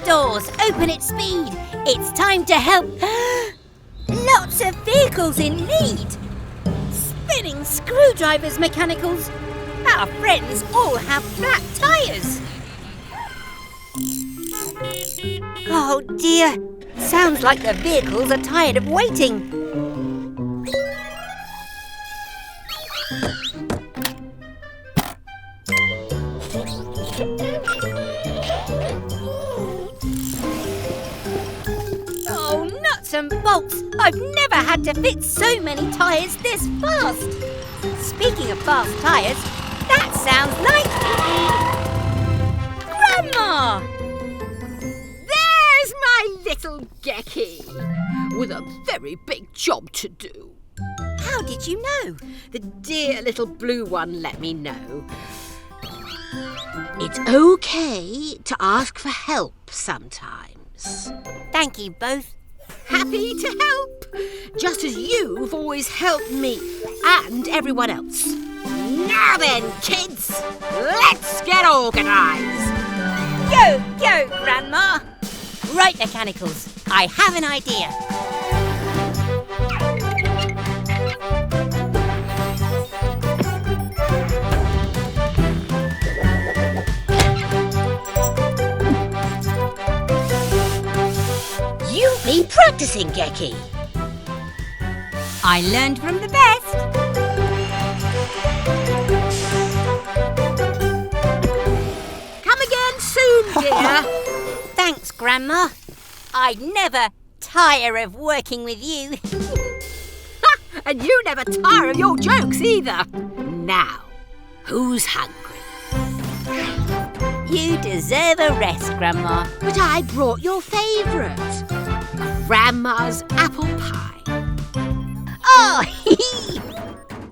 doors, open at speed. It's time to help. Lots of vehicles in need. Spinning screwdrivers, mechanicals. Our friends all have flat tyres. Oh dear, sounds like the vehicles are tired of waiting. Oh, nuts and bolts! I've never had to fit so many tyres this fast. Speaking of fast tyres, that sounds like Grandma! There's my little Gecko, with a very big job to do. How did you know? The dear little blue one let me know. It's okay to ask for help sometimes. Thank you both. Happy to help, just as you've always helped me and everyone else. Now then, kids, let's get organised. Go, go, Grandma! Right, mechanicals, I have an idea. You've been practising, Gecko. I learned from the best. Come again soon, dear. Thanks, Grandma. I'd never tire of working with you. And you never tire of your jokes either. Now, who's hungry? You deserve a rest, Grandma. But I brought your favourite, Grandma's apple pie. Oh,